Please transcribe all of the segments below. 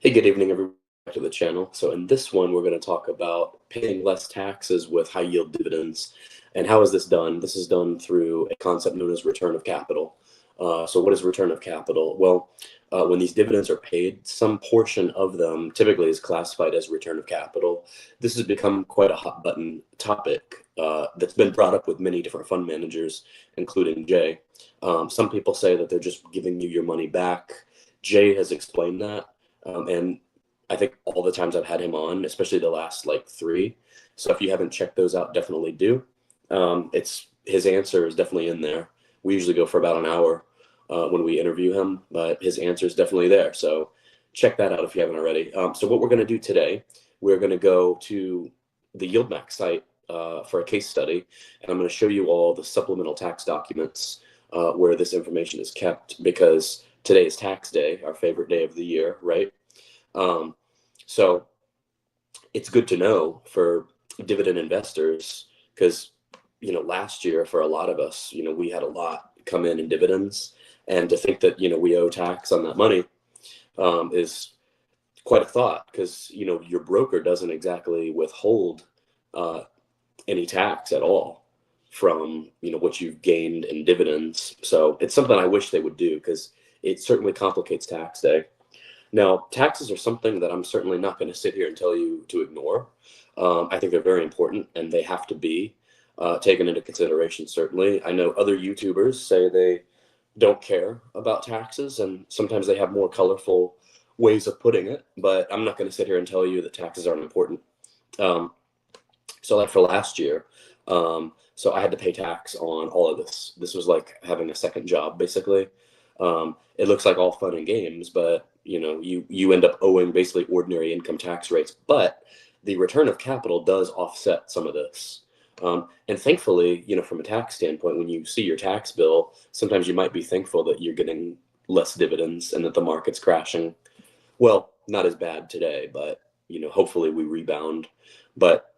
Hey, good evening, everyone, back to the channel. So in this one, we're going to talk about paying less taxes with high yield dividends. And how is this done? This is done through a concept known as return of capital. So what is return of capital? Well, when these dividends are paid, some portion of them typically is classified as return of capital. This has become quite a hot button topic that's been brought up with many different fund managers, including Jay. Some people say that they're just giving you your money back. Jay has explained that. And I think all the times I've had him on, especially the last like three. So if you haven't checked those out, definitely do. It's his answer is definitely in there. We usually go for about an hour when we interview him, but his answer is definitely there. So check that out if you haven't already. So what we're going to do today, we're going to go to the YieldMax site for a case study, and I'm going to show you all the supplemental tax documents where this information is kept, because today is tax day, our favorite day of the year, right? So it's good to know for dividend investors because, last year for a lot of us, we had a lot come in dividends. And to think that, we owe tax on that money is quite a thought, because, your broker doesn't exactly withhold any tax at all from, what you've gained in dividends. So it's something I wish they would do, because it certainly complicates tax day. Now, taxes are something that I'm certainly not going to sit here and tell you to ignore. I think they're very important, and they have to be taken into consideration, certainly. I know other YouTubers say they don't care about taxes, and sometimes they have more colorful ways of putting it, but I'm not going to sit here and tell you that taxes aren't important. So like for last year, so I had to pay tax on all of this. This was like having a second job, basically. It looks like all fun and games, but you end up owing basically ordinary income tax rates. But the return of capital does offset some of this. And thankfully, from a tax standpoint, when you see your tax bill, sometimes you might be thankful that you're getting less dividends and that the market's crashing. Well, not as bad today, but hopefully we rebound. But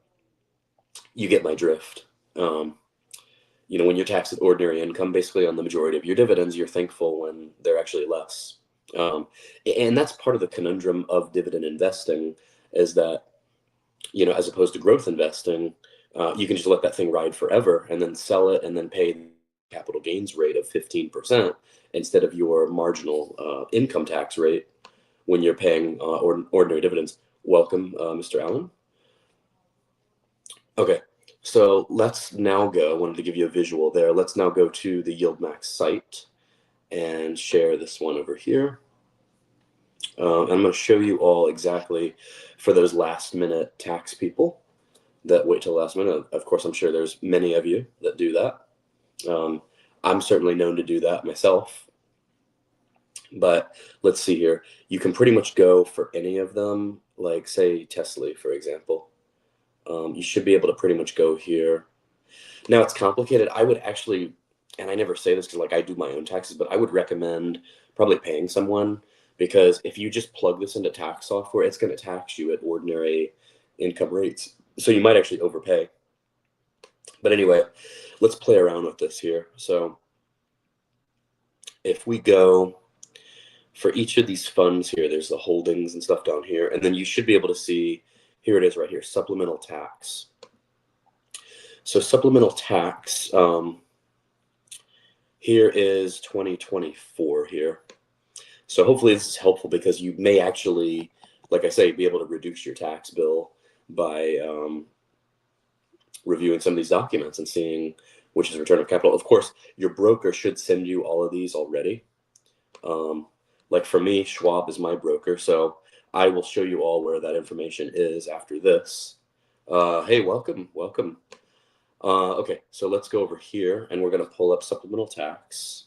you get my drift. When you're taxed at ordinary income, basically on the majority of your dividends, you're thankful when they're actually less. And that's part of the conundrum of dividend investing, is that, as opposed to growth investing, you can just let that thing ride forever and then sell it and then pay the capital gains rate of 15% instead of your marginal income tax rate when you're paying ordinary dividends. Welcome, Mr. Allen. Okay. So let's now go, I wanted to give you a visual there. Let's now go to the YieldMax site and share this one over here. I'm going to show you all exactly for those last minute tax people that wait till last minute. Of course, I'm sure there's many of you that do that. I'm certainly known to do that myself. But let's see here. You can pretty much go for any of them, like say Tesla, for example. You should be able to pretty much go here. Now it's complicated. I would actually, and I never say this because I do my own taxes, but I would recommend probably paying someone, because if you just plug this into tax software, it's going to tax you at ordinary income rates. So you might actually overpay. But anyway, let's play around with this here. So if we go for each of these funds here, there's the holdings and stuff down here, and then you should be able to see, here it is right here, supplemental tax. So supplemental tax, here is 2024 here. So hopefully this is helpful, because you may actually, like I say, be able to reduce your tax bill by reviewing some of these documents and seeing which is return of capital. Of course, your broker should send you all of these already. Like for me, Schwab is my broker, so I will show you all where that information is after this. Hey, welcome. Okay, so let's go over here, and we're going to pull up supplemental tax.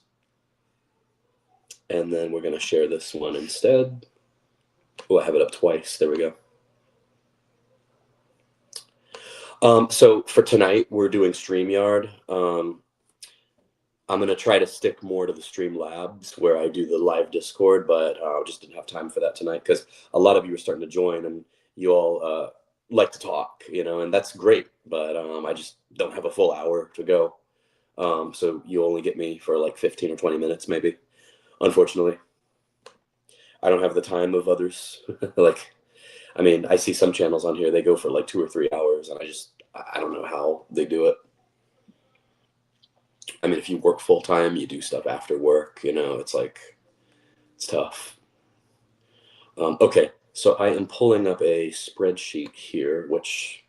And then we're going to share this one instead. Oh, I have it up twice. There we go. So for tonight, we're doing StreamYard. I'm going to try to stick more to the Streamlabs where I do the live Discord, but I just didn't have time for that tonight, because a lot of you are starting to join, and you all like to talk, and that's great, but I just don't have a full hour to go. So you only get me for like 15 or 20 minutes, maybe, unfortunately. I don't have the time of others. Like, I mean, I see some channels on here, they go for like 2 or 3 hours, and I don't know how they do it. I mean, if you work full time, you do stuff after work, it's like, it's tough. Okay, so I am pulling up a spreadsheet here, which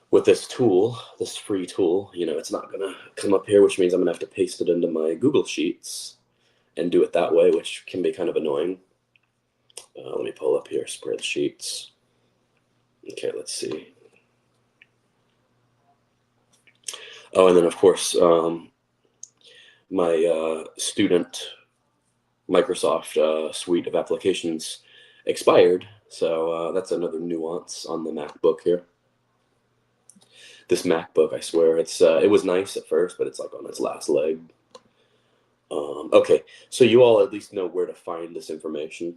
with this tool, this free tool, it's not gonna come up here, which means I'm gonna have to paste it into my Google Sheets and do it that way, which can be kind of annoying. Let me pull up here, spreadsheets. Okay, let's see. Oh, and then of course, my student Microsoft suite of applications expired. So that's another nuance on the MacBook here. This MacBook, I swear, it was nice at first, but it's like on its last leg. Okay, so you all at least know where to find this information.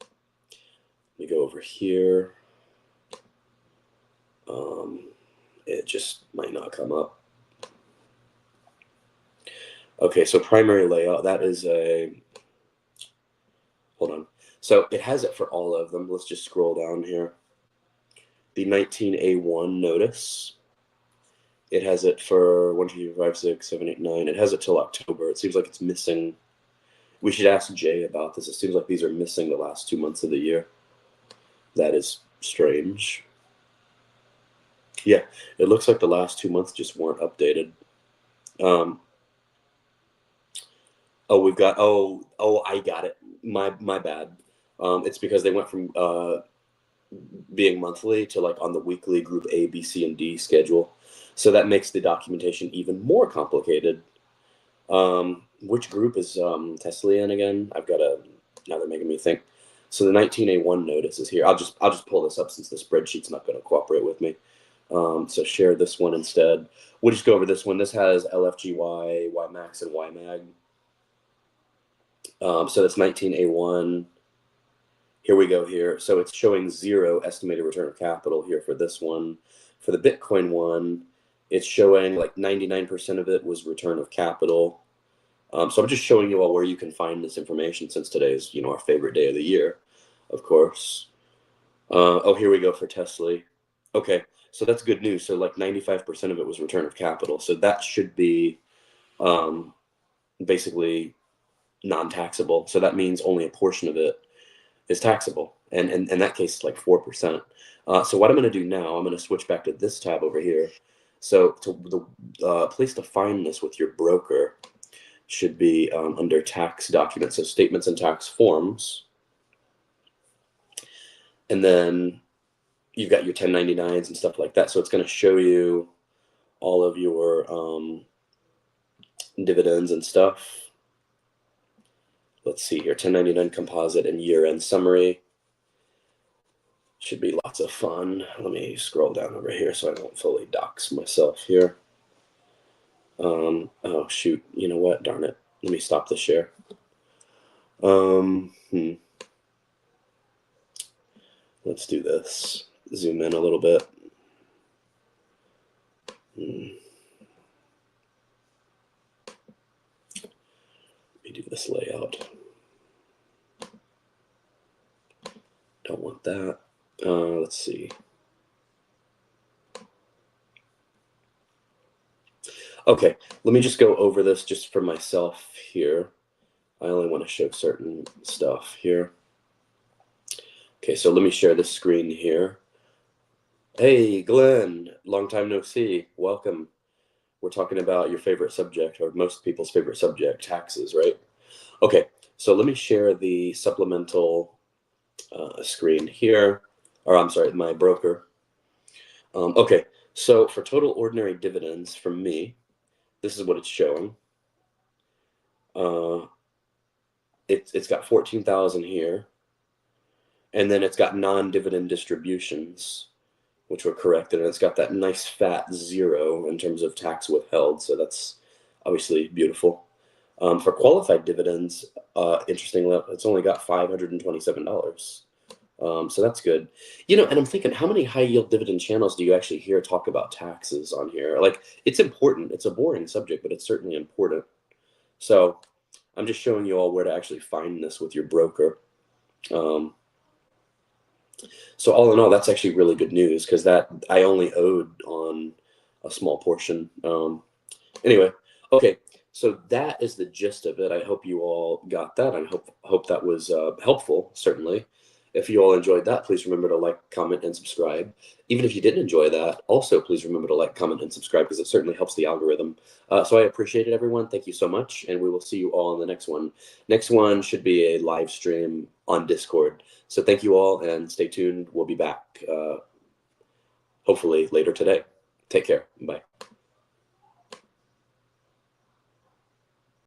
Let me go over here. It just might not come up. Okay, so primary layout, that is hold on. So it has it for all of them. Let's just scroll down here. The 19A1 notice. It has it for 1, 2, 3, 5, 6, 7, 8, 9. It has it till October. It seems like it's missing. We should ask Jay about this. It seems like these are missing the last 2 months of the year. That is strange. Yeah, it looks like the last 2 months just weren't updated. We've got, I got it. My bad. It's because they went from being monthly to like on the weekly group A, B, C, and D schedule. So that makes the documentation even more complicated. Which group is Teslian again? Now they're making me think. So the 19A1 notice is here. I'll just pull this up since the spreadsheet's not going to cooperate with me. So share this one instead. We'll just go over this one. This has LFGY, YMAX, and YMAG. So that's 19A1. Here we go here. So it's showing 0 estimated return of capital here for this one. For the Bitcoin one, it's showing like 99% of it was return of capital. So I'm just showing you all where you can find this information since today is, our favorite day of the year, of course. Here we go for Tesla. Okay, so that's good news. So like 95% of it was return of capital. So that should be basically non-taxable. So that means only a portion of it is taxable. And in that case, it's like 4%. So what I'm going to do now, I'm going to switch back to this tab over here. So to the place to find this with your broker should be under tax documents, so statements and tax forms. And then you've got your 1099s and stuff like that. So it's going to show you all of your dividends and stuff. Let's see here, 1099 composite and year-end summary. Should be lots of fun. Let me scroll down over here so I don't fully dox myself here. Oh, shoot. You know what? Darn it. Let me stop the share. Let's do this. Zoom in a little bit. Let me do this layout. Don't want that. Let's see. Okay, let me just go over this just for myself here. I only want to show certain stuff here. Okay, so let me share this screen here. Hey, Glenn, long time no see. Welcome. We're talking about your favorite subject, or most people's favorite subject, taxes, right? Okay, so let me share the supplemental screen here, or I'm sorry, my broker. Okay, so for total ordinary dividends from me, this is what it's showing. It's got 14,000 here, and then it's got non-dividend distributions, which were corrected, and it's got that nice fat 0 in terms of tax withheld, so that's obviously beautiful. For qualified dividends, interestingly, it's only got $527. So that's good. And I'm thinking, how many high yield dividend channels do you actually hear talk about taxes on here? Like, it's important. It's a boring subject, but it's certainly important. So I'm just showing you all where to actually find this with your broker. So all in all, that's actually really good news, because that I only owed on a small portion. Anyway, okay, so that is the gist of it. I hope you all got that. I hope that was helpful, certainly. If you all enjoyed that, please remember to like, comment, and subscribe. Even if you didn't enjoy that, also please remember to like, comment, and subscribe, because it certainly helps the algorithm. So I appreciate it, everyone. Thank you so much, and we will see you all in the next one. Next one should be a live stream on Discord. So thank you all, and stay tuned. We'll be back hopefully later today. Take care. Bye.